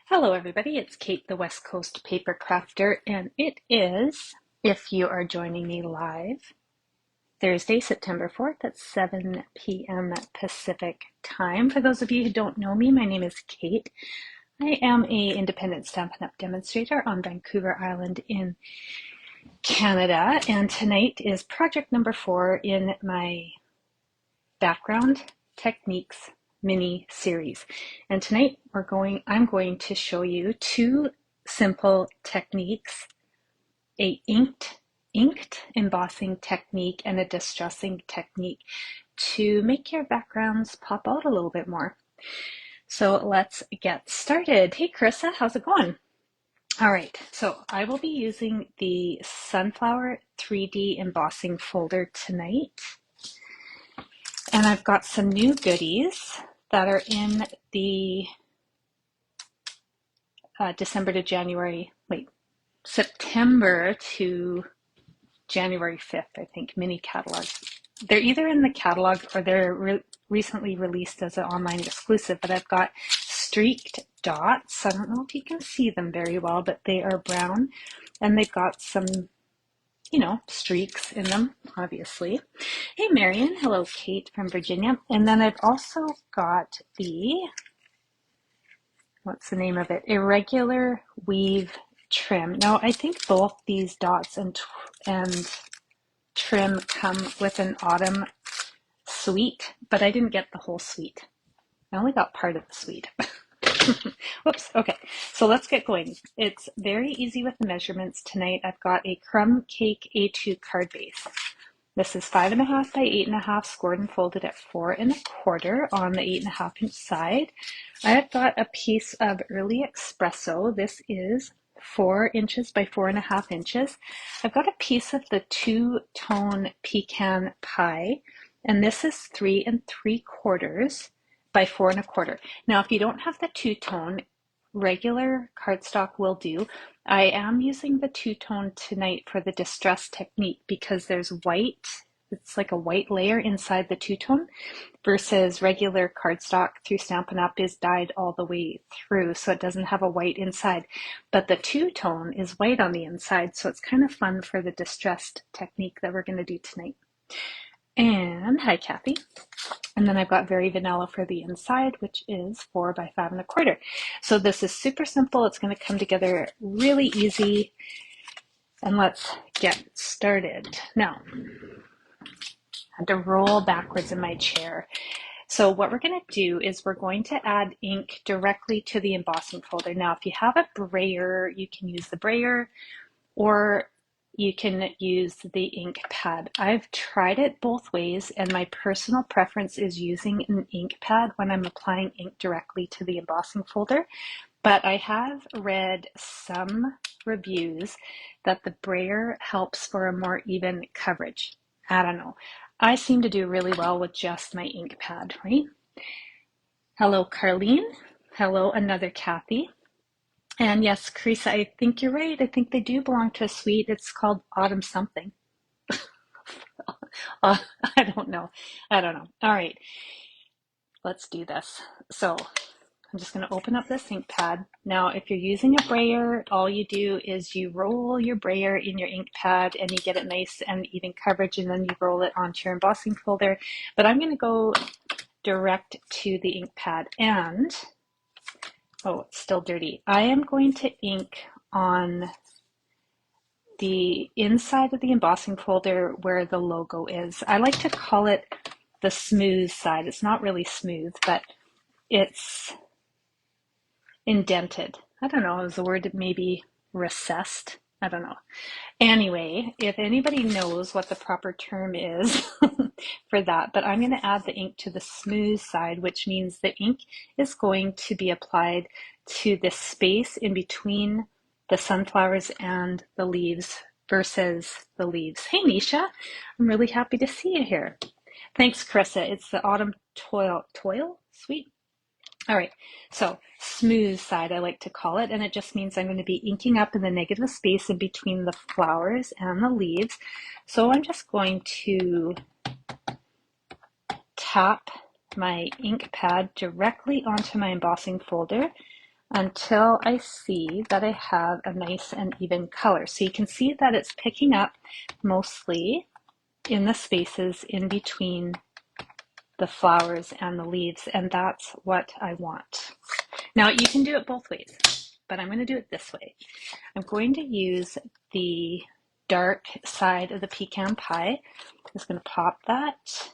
Hello everybody, it's Kate, the West Coast Paper Crafter, and it is, if you are joining me live, Thursday, September 4th at 7 p.m. Pacific time. For those of you who don't know me, my name is Kate. I am an independent Stampin' Up! Demonstrator on Vancouver Island in Canada, and tonight is project number 4 in my background techniques mini series. And tonight I'm going to show you two simple techniques, a inked embossing technique and a distressing technique to make your backgrounds pop out a little bit more. So let's get started. Hey Carissa, how's it going? All right, so I will be using the Sunflower 3D embossing folder tonight. And I've got some new goodies that are in the September to January 5th, I think, mini catalogs. They're either in the catalog or they're recently released as an online exclusive, but I've got streaked dots. I don't know if you can see them very well, but they are brown and they've got some streaks in them, obviously. Hey, Marion. Hello, Kate from Virginia. And then I've also got what's the name of it? Irregular weave trim. Now, I think both these dots and trim come with an autumn suite, but I didn't get the whole suite. I only got part of the suite. Whoops. Okay, so let's get going. It's very easy with the measurements tonight. I've got a Crumb Cake A2 card base. This is 5.5 by 8.5, scored and folded at 4.25 on the 8.5-inch side. I've got a piece of Early Espresso. This is 4 inches by 4.5 inches. I've got a piece of the two-tone Pecan Pie, and this is 3.75 by 4.25. Now, if you don't have the two-tone, regular cardstock will do. I am using the two-tone tonight for the distress technique because there's white, it's like a white layer inside the two-tone versus regular cardstock through Stampin' Up! Is dyed all the way through, so it doesn't have a white inside. But the two-tone is white on the inside, so it's kind of fun for the distressed technique that we're going to do tonight. And hi, Kathy. And then I've got Very Vanilla for the inside, which is 4 by 5.25. So this is super simple. It's going to come together really easy. And let's get started. Now, I had to roll backwards in my chair. So what we're going to do is we're going to add ink directly to the embossing folder. Now, if you have a brayer, you can use the brayer, or you can use the ink pad. I've tried it both ways, and my personal preference is using an ink pad when I'm applying ink directly to the embossing folder. But I have read some reviews that the brayer helps for a more even coverage. I don't know. I seem to do really well with just my ink pad, right? Hello, Carlene. Hello, another Kathy. And yes, Carissa, I think you're right. I think they do belong to a suite. It's called Autumn something. I don't know. All right, let's do this. So I'm just going to open up this ink pad. Now, if you're using a brayer, all you do is you roll your brayer in your ink pad and you get it nice and even coverage, and then you roll it onto your embossing folder. But I'm going to go direct to the ink pad, and oh, it's still dirty. I am going to ink on the inside of the embossing folder where the logo is. I like to call it the smooth side. It's not really smooth, but it's indented. I don't know, is the word maybe recessed? I don't know. Anyway, if anybody knows what the proper term is for that, but I'm going to add the ink to the smooth side, which means the ink is going to be applied to the space in between the sunflowers and the leaves versus the leaves. Hey, Nisha, I'm really happy to see you here. Thanks, Carissa. It's the Autumn Toil Sweet. All right, so smooth side, I like to call it, and it just means I'm going to be inking up in the negative space in between the flowers and the leaves. So I'm just going to tap my ink pad directly onto my embossing folder. until I see that I have a nice and even color. So you can see that it's picking up mostly in the spaces in between the flowers and the leaves, and that's what I want. Now you can do it both ways, but I'm going to do it this way. I'm going to use the dark side of the Pecan Pie. I'm just going to pop that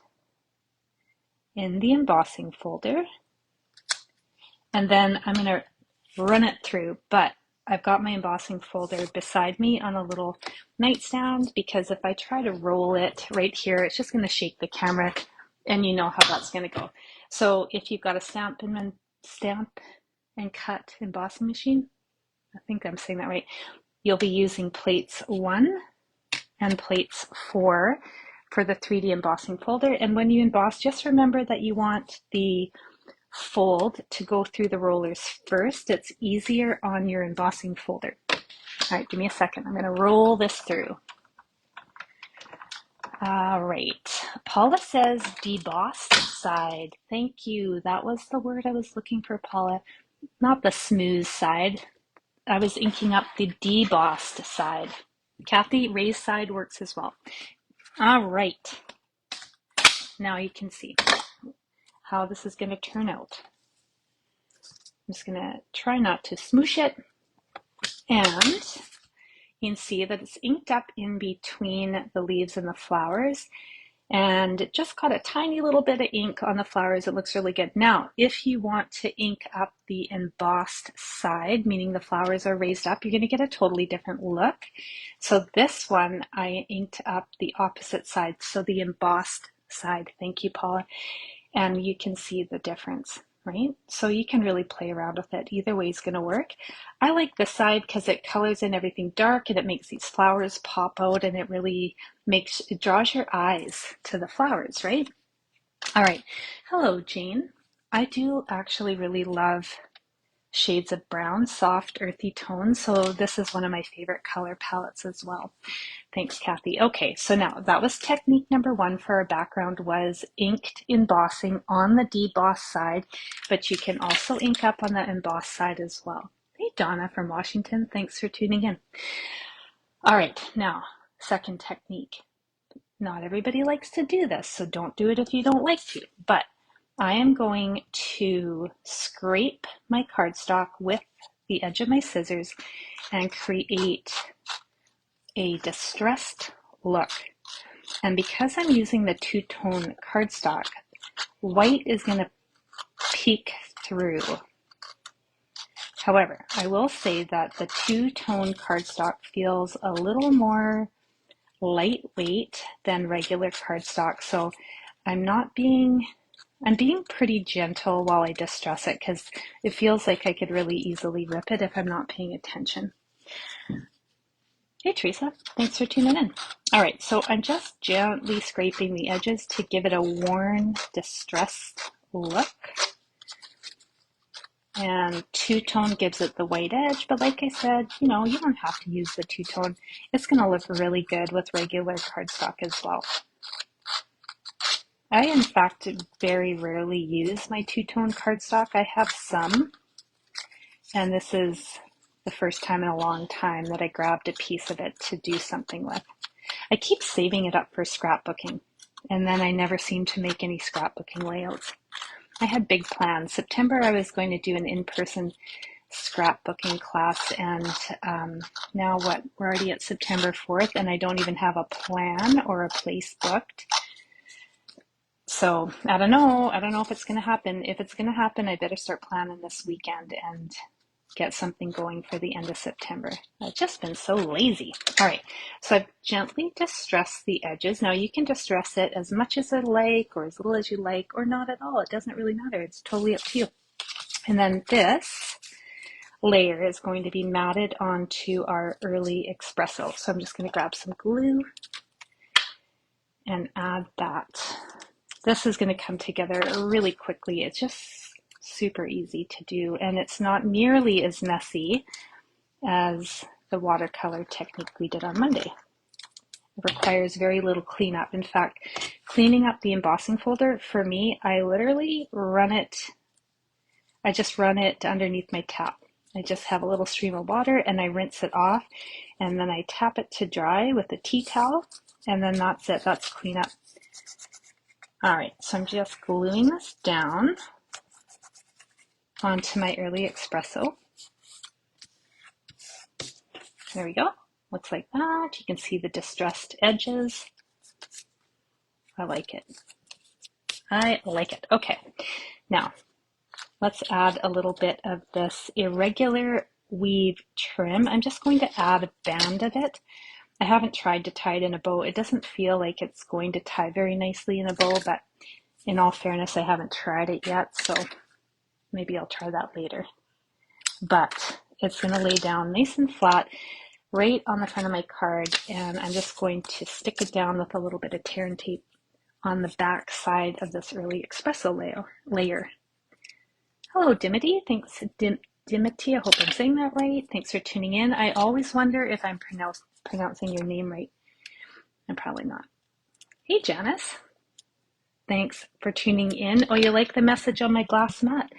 in the embossing folder, and then I'm going to run it through, but I've got my embossing folder beside me on a little nightstand, because if I try to roll it right here, it's just going to shake the camera, and you know how that's going to go. So if you've got a stamp and cut embossing machine, I think I'm saying that right, you'll be using plates 1 and plates 4 for the 3D embossing folder. And when you emboss, just remember that you want the fold to go through the rollers first. It's easier on your embossing folder. All right, give me a second. I'm going to roll this through. All right. Paula says debossed side. Thank you. That was the word I was looking for, Paula. Not the smooth side. I was inking up the debossed side. Kathy, raised side works as well. All right. Now you can see how this is going to turn out. I'm just going to try not to smoosh it, and you can see that it's inked up in between the leaves and the flowers, and it just got a tiny little bit of ink on the flowers. It looks really good. Now, if you want to ink up the embossed side, meaning the flowers are raised up, you're going to get a totally different look. So this one, I inked up the opposite side, so the embossed side. Thank you, Paula. And you can see the difference, right? So you can really play around with it. Either way is going to work. I like this side because it colors in everything dark, and it makes these flowers pop out, and it really it draws your eyes to the flowers, right? All right. Hello, Jane. I do actually really love shades of brown, soft, earthy tones. So this is one of my favorite color palettes as well. Thanks, Kathy. Okay, so now that was technique number 1 for our background, was inked embossing on the debossed side, but you can also ink up on the embossed side as well. Hey, Donna from Washington, thanks for tuning in. All right, now, second technique. Not everybody likes to do this, so don't do it if you don't like to, but I am going to scrape my cardstock with the edge of my scissors and create a distressed look. And because I'm using the two-tone cardstock, white is going to peek through. However, I will say that the two-tone cardstock feels a little more lightweight than regular cardstock, so I'm being pretty gentle while I distress it, because it feels like I could really easily rip it if I'm not paying attention. Hey Teresa, thanks for tuning in. All right, so I'm just gently scraping the edges to give it a worn, distressed look. And two-tone gives it the white edge, but like I said, you don't have to use the two-tone. It's going to look really good with regular cardstock as well. I, in fact, very rarely use my two-tone cardstock. I have some, and this is the first time in a long time that I grabbed a piece of it to do something with. I keep saving it up for scrapbooking, and then I never seem to make any scrapbooking layouts. I had big plans. September, I was going to do an in-person scrapbooking class, and now we're already at September 4th, and I don't even have a plan or a place booked. So I don't know if it's going to happen. If it's going to happen, I better start planning this weekend and get something going for the end of September. I've just been so lazy. All right, so I've gently distressed the edges. Now you can distress it as much as you like, or as little as you like, or not at all. It doesn't really matter. It's totally up to you. And then this layer is going to be matted onto our early espresso. So I'm just going to grab some glue and add that. This is going to come together really quickly. It's just super easy to do, and it's not nearly as messy as the watercolor technique we did on Monday. It requires very little cleanup. In fact, cleaning up the embossing folder, for me, I literally I just run it underneath my tap. I just have a little stream of water and I rinse it off, and then I tap it to dry with a tea towel, and then that's it. That's cleanup. All right, so I'm just gluing this down onto my early espresso. There we go. Looks like that. You can see the distressed edges. I like it. I like it. Okay, now let's add a little bit of this irregular weave trim. I'm just going to add a band of it. I haven't tried to tie it in a bow. It doesn't feel like it's going to tie very nicely in a bow, but in all fairness, I haven't tried it yet, so maybe I'll try that later. But it's going to lay down nice and flat right on the front of my card, and I'm just going to stick it down with a little bit of tear and tape on the back side of this early espresso layer. Hello, Dimity. Thanks, Dimity. I hope I'm saying that right. Thanks for tuning in. I always wonder if I'm pronouncing your name right. I'm probably not. Hey, Janice. Thanks for tuning in. Oh, you like the message on my glass mat?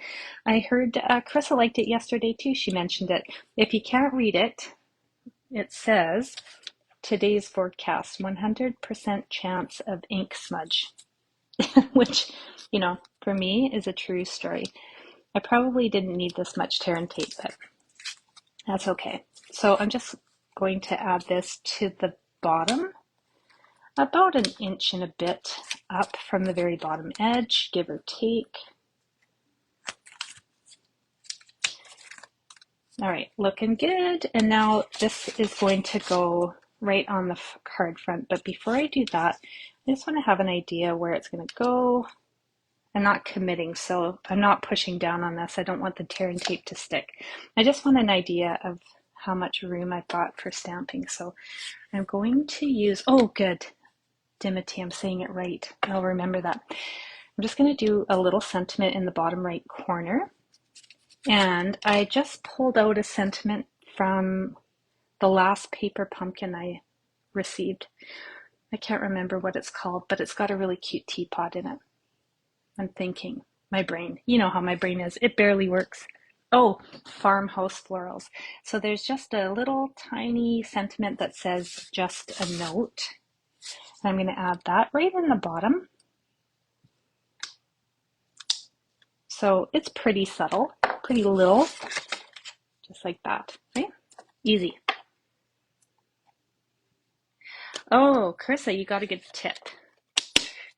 I heard Carissa liked it yesterday too. She mentioned it. If you can't read it, it says, today's forecast, 100% chance of ink smudge, which, you know, for me is a true story. I probably didn't need this much tear and tape, but that's okay. So I'm just going to add this to the bottom, about an inch and a bit up from the very bottom edge, give or take. All right, looking good. And now this is going to go right on the card front. But before I do that, I just want to have an idea where it's going to go. I'm not committing, so I'm not pushing down on this. I don't want the tear and tape to stick. I just want an idea of how much room I've got for stamping. So I'm going to use, oh good, Dimity, I'm saying it right. I'll remember that. I'm just going to do a little sentiment in the bottom right corner. And I just pulled out a sentiment from the last paper pumpkin I received. I can't remember what it's called, but it's got a really cute teapot in it. I'm thinking, my brain, you know how my brain is, it barely works. Oh, farmhouse florals. So there's just a little tiny sentiment that says just a note. And I'm going to add that right in the bottom. So it's pretty subtle, pretty little, just like that, right? Easy. Oh, Carissa, you got a good tip.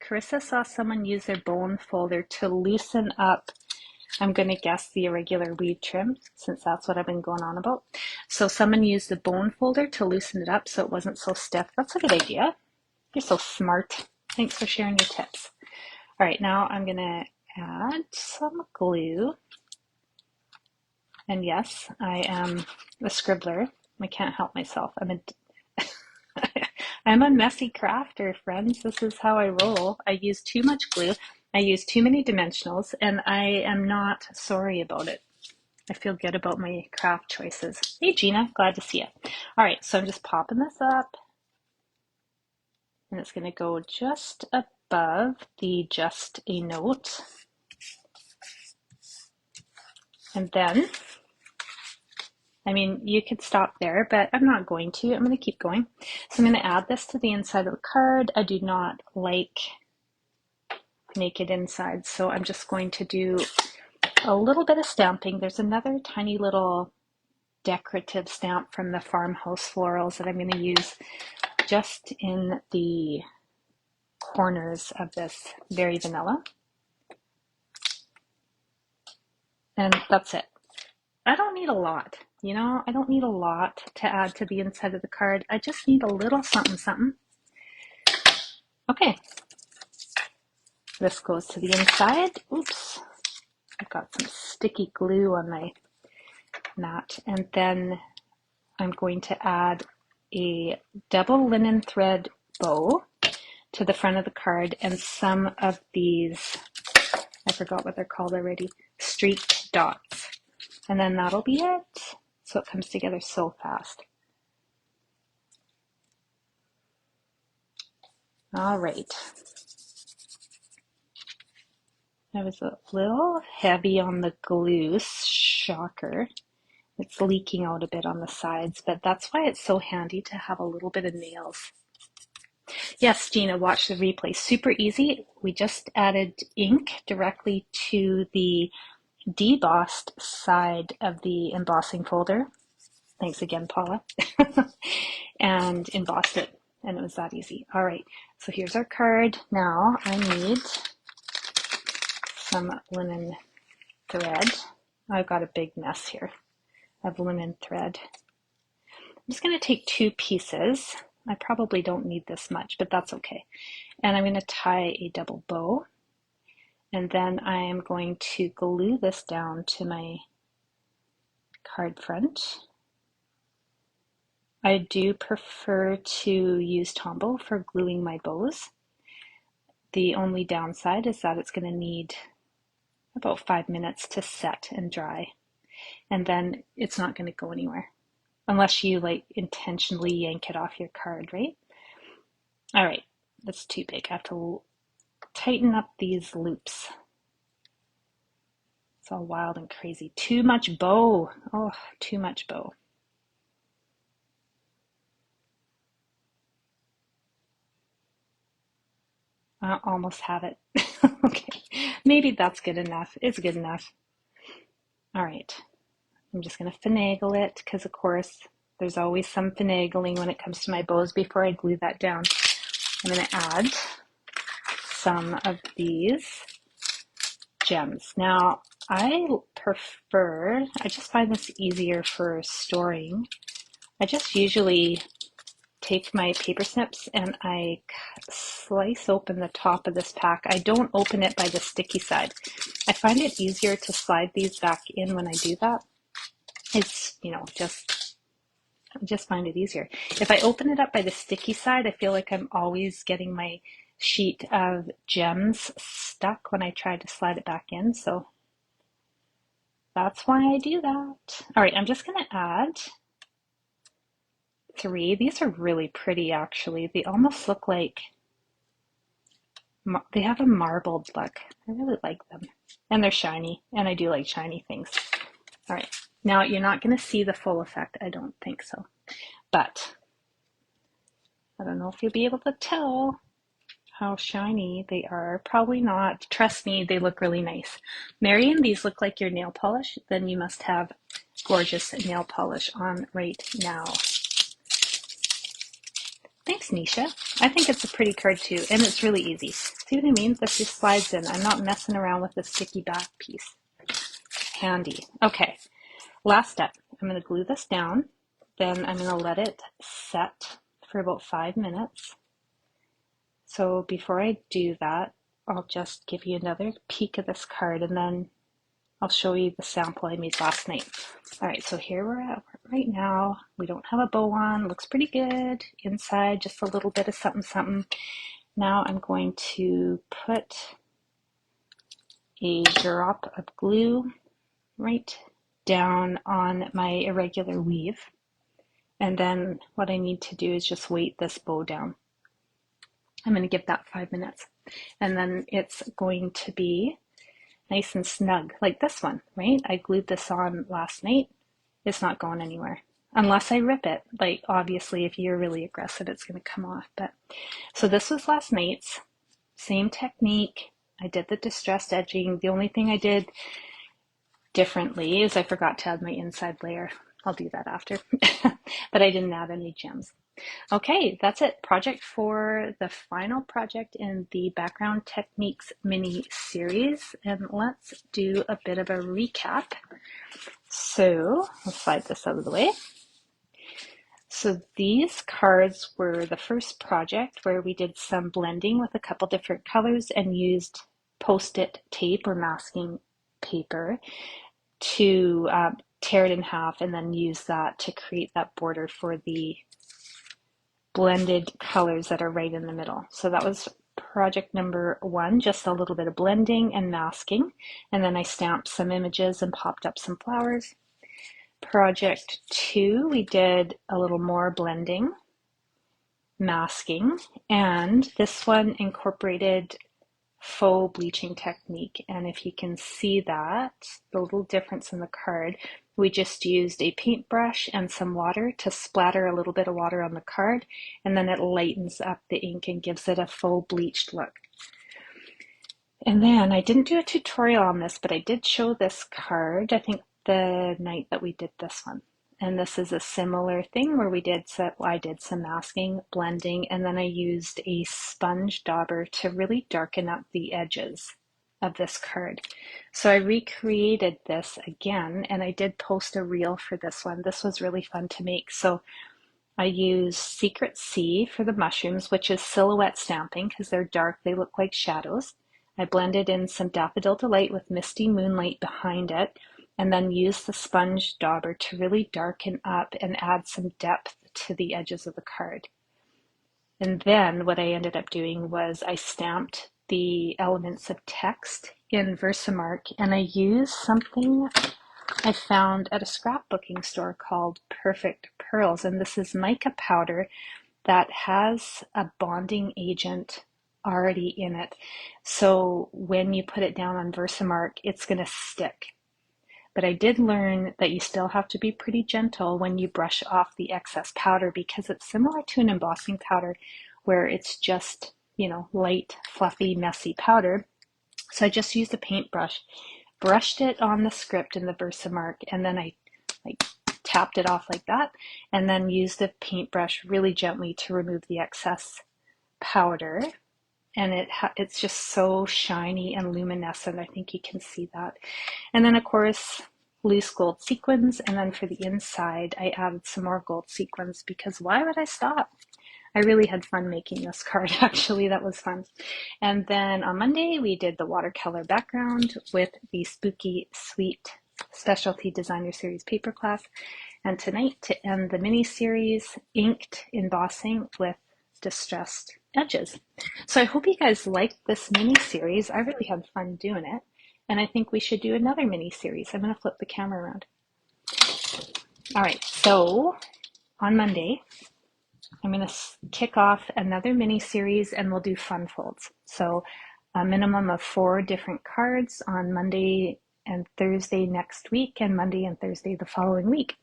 Carissa saw someone use their bone folder to loosen up, I'm going to guess, the irregular weave trim, since that's what I've been going on about. So someone used the bone folder to loosen it up so it wasn't so stiff. That's a good idea. You're so smart. Thanks for sharing your tips. All right, now I'm going to add some glue. And yes, I am a scribbler. I can't help myself. I'm a messy crafter, friends. This is how I roll. I use too much glue. I use too many dimensionals, and I am not sorry about it. I feel good about my craft choices. Hey, Gina, glad to see you. All right, so I'm just popping this up, and it's going to go just above the just a note. And then, I mean, you could stop there, but I'm not going to. I'm going to keep going. So I'm going to add this to the inside of the card. I do not like naked inside, so I'm just going to do a little bit of stamping. There's another tiny little decorative stamp from the farmhouse florals that I'm going to use just in the corners of this Very Vanilla. And that's it. I don't need a lot, you know, I don't need a lot to add to the inside of the card. I just need a little something, something. Okay. This goes to the inside. Oops. I've got some sticky glue on my mat. And then I'm going to add a double linen thread bow to the front of the card and some of these, I forgot what they're called already, streaked dots. And then that'll be it. So it comes together so fast. All right. I was a little heavy on the glue, shocker. It's leaking out a bit on the sides, but that's why it's so handy to have a little bit of nails. Yes, Gina, watch the replay. Super easy. We just added ink directly to the debossed side of the embossing folder. Thanks again, Paula. And embossed it, and it was that easy. All right, so here's our card. Now I need some linen thread. I've got a big mess here of linen thread. I'm just going to take 2 pieces. I probably don't need this much, but that's okay. And I'm going to tie a double bow. And then I am going to glue this down to my card front. I do prefer to use Tombow for gluing my bows. The only downside is that it's going to need about 5 minutes to set and dry. And then it's not going to go anywhere. Unless you like intentionally yank it off your card, right? All right, that's too big. I have to tighten up these loops. It's all wild and crazy. Too much bow. Oh, too much bow. I almost have it. Okay, maybe that's good enough. It's good enough. All right, I'm just going to finagle it because, of course, there's always some finagling when it comes to my bows before I glue that down. I'm going to add some of these gems. Now, I just find this easier for storing. I just usually take my paper snips and I slice open the top of this pack. I don't open it by the sticky side. I find it easier to slide these back in when I do that. It's, I just find it easier. If I open it up by the sticky side, I feel like I'm always getting my sheet of gems stuck when I try to slide it back in. So that's why I do that. All right, I'm just going to add 3. These are really pretty, actually. They almost look like, they have a marbled look. I really like them. And they're shiny, and I do like shiny things. All right, now you're not going to see the full effect. I don't think so. But I don't know if you'll be able to tell how shiny they are. Probably not. Trust me, they look really nice. Marion, these look like your nail polish. Then you must have gorgeous nail polish on right now. Thanks, Nisha. I think it's a pretty card too, and it's really easy. See what I mean? This just slides in. I'm not messing around with the sticky back piece. Handy. Okay, last step. I'm going to glue this down. Then I'm going to let it set for about 5 minutes. So before I do that, I'll just give you another peek of this card, and then I'll show you the sample I made last night. All right, so here we're at right now. We don't have a bow on. Looks pretty good. Inside, just a little bit of something, something. Now I'm going to put a drop of glue right down on my irregular weave. And then what I need to do is just weight this bow down. I'm going to give that 5 minutes. And then it's going to be nice and snug, like this one, right? I glued this on last night. It's not going anywhere unless I rip it. Like, obviously, if you're really aggressive, it's going to come off. But so this was last night's. Same technique. I did the distressed edging. The only thing I did differently is I forgot to add my inside layer. I'll do that after. But I didn't add any gems. Okay, that's it. Project for the final project in the Background Techniques mini series. And let's do a bit of a recap. So I'll slide this out of the way. So these cards were the first project where we did some blending with a couple different colors and used Post-it tape or masking paper to tear it in half and then use that to create that border for the blended colors that are right in the middle. So that was project number 1, just a little bit of blending and masking. And then I stamped some images and popped up some flowers. Project 2, we did a little more blending, masking, and this one incorporated faux bleaching technique. And if you can see that, the little difference in the card, we just used a paintbrush and some water to splatter a little bit of water on the card, and then it lightens up the ink and gives it a faux bleached look. And then I didn't do a tutorial on this, but I did show this card, I think the night that we did this one. And this is a similar thing where I did some masking, blending, and then I used a sponge dauber to really darken up the edges of this card. So I recreated this again, and I did post a reel for this one. This was really fun to make. So I used Secret Sea for the mushrooms, which is silhouette stamping because they're dark, they look like shadows. I blended in some Daffodil Delight with Misty Moonlight behind it, and then used the sponge dauber to really darken up and add some depth to the edges of the card. And then what I ended up doing was I stamped the elements of text in Versamark, and I used something I found at a scrapbooking store called Perfect Pearls, and this is mica powder that has a bonding agent already in it. So when you put it down on Versamark, it's going to stick. But I did learn that you still have to be pretty gentle when you brush off the excess powder, because it's similar to an embossing powder where it's just, light, fluffy, messy powder. So I just used a paintbrush, brushed it on the script in the Versamark, and then I tapped it off like that, and then used the paintbrush really gently to remove the excess powder. And it's just so shiny and luminescent. I think you can see that. And then of course, loose gold sequins. And then for the inside, I added some more gold sequins because why would I stop? I really had fun making this card, actually. That was fun. And then on Monday, we did the watercolor background with the Spooky Sweet Specialty Designer Series paper class. And tonight, to end the mini series, inked embossing with distressed edges. So I hope you guys liked this mini series. I really had fun doing it. And I think we should do another mini series. I'm going to flip the camera around. All right, so on Monday, I'm going to kick off another mini series and we'll do fun folds. So a minimum of 4 different cards on Monday and Thursday next week, and Monday and Thursday the following week.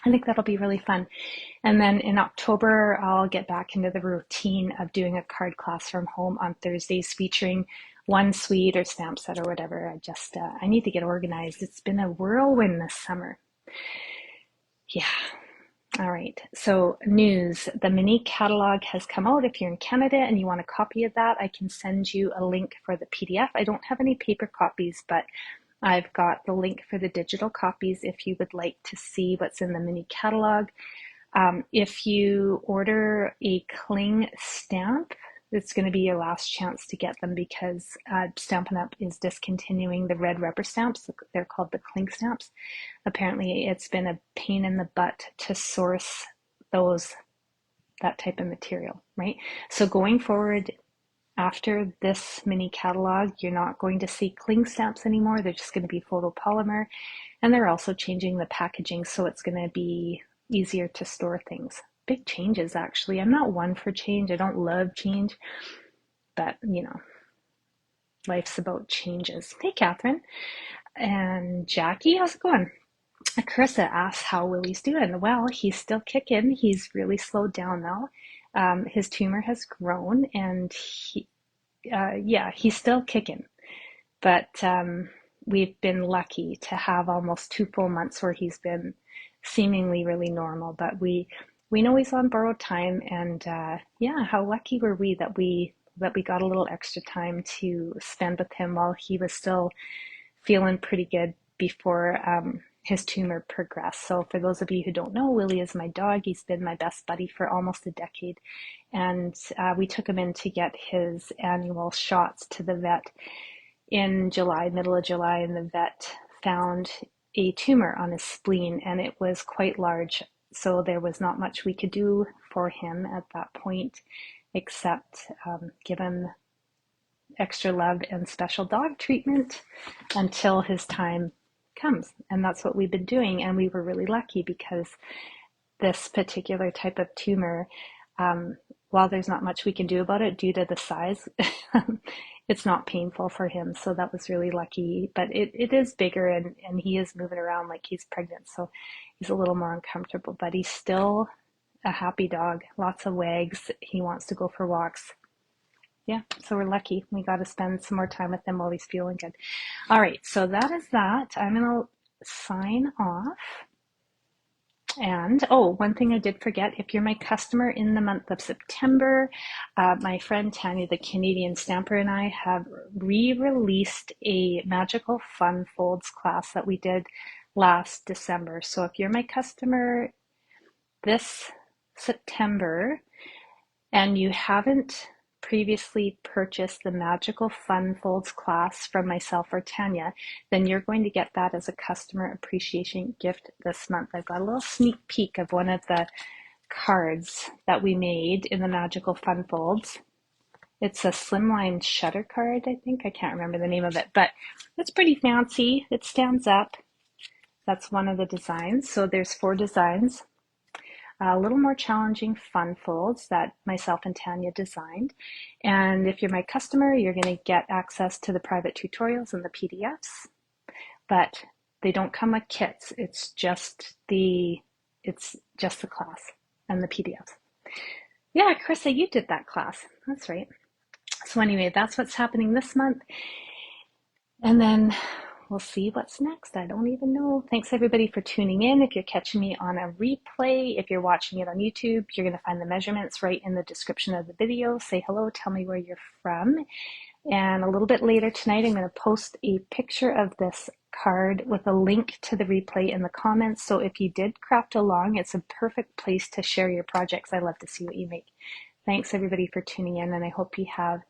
I think that'll be really fun. And then in October, I'll get back into the routine of doing a card class from home on Thursdays featuring one suite or stamp set or whatever. I need to get organized. It's been a whirlwind this summer. Yeah. All right. So news, the mini catalog has come out. If you're in Canada and you want a copy of that, I can send you a link for the PDF. I don't have any paper copies, but I've got the link for the digital copies if you would like to see what's in the mini catalog. If you order a cling stamp, it's going to be your last chance to get them because Stampin' Up! Is discontinuing the red rubber stamps. They're called the cling stamps. Apparently, it's been a pain in the butt to source that type of material, right? So going forward, after this mini catalog, you're not going to see cling stamps anymore. They're just going to be photopolymer, and they're also changing the packaging, so it's going to be easier to store things. Big changes, actually. I'm not one for change. I don't love change, but life's about changes. Hey, Catherine and Jackie, how's it going? Carissa asks how Willie's doing. Well, he's still kicking. He's really slowed down now. His tumor has grown, and he's still kicking. But we've been lucky to have almost 2 full months where he's been seemingly really normal. But we know he's on borrowed time, and how lucky were we that we got a little extra time to spend with him while he was still feeling pretty good before his tumor progressed. So for those of you who don't know, Willie is my dog. He's been my best buddy for almost a decade. And we took him in to get his annual shots to the vet in July, middle of July, and the vet found a tumor on his spleen, and it was quite large. So there was not much we could do for him at that point, except give him extra love and special dog treatment until his time comes. And that's what we've been doing. And we were really lucky because this particular type of tumor while there's not much we can do about it due to the size, it's not painful for him. So that was really lucky. But it is bigger, and he is moving around like he's pregnant. So he's a little more uncomfortable, but he's still a happy dog. Lots of wags. He wants to go for walks. Yeah, so we're lucky. We got to spend some more time with him while he's feeling good. All right, so that is that. I'm going to sign off. And, oh, one thing I did forget, if you're my customer in the month of September, my friend Tanya, the Canadian Stamper, and I have re-released a Magical Fun Folds class that we did last December. So if you're my customer this September and you haven't previously purchased the Magical Fun Folds class from myself or Tanya, then you're going to get that as a customer appreciation gift this month. I've got a little sneak peek of one of the cards that we made in the Magical Fun Folds. It's a slimline shutter card, I think. I can't remember the name of it, but it's pretty fancy. It stands up. That's one of the designs. So there's 4 designs. A little more challenging fun folds that myself and Tanya designed. And if you're my customer, you're going to get access to the private tutorials and the PDFs, but they don't come with kits. It's just the class and the PDFs. Yeah, Carissa, you did that class. That's right. So anyway, that's what's happening this month. And then we'll see what's next. I don't even know. Thanks everybody for tuning in. If you're catching me on a replay, if you're watching it on YouTube, you're going to find the measurements right in the description of the video. Say hello, tell me where you're from. And a little bit later tonight, I'm going to post a picture of this card with a link to the replay in the comments. So if you did craft along, it's a perfect place to share your projects. I love to see what you make. Thanks everybody for tuning in, and I hope you have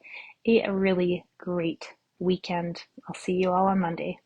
a really great weekend. I'll see you all on Monday.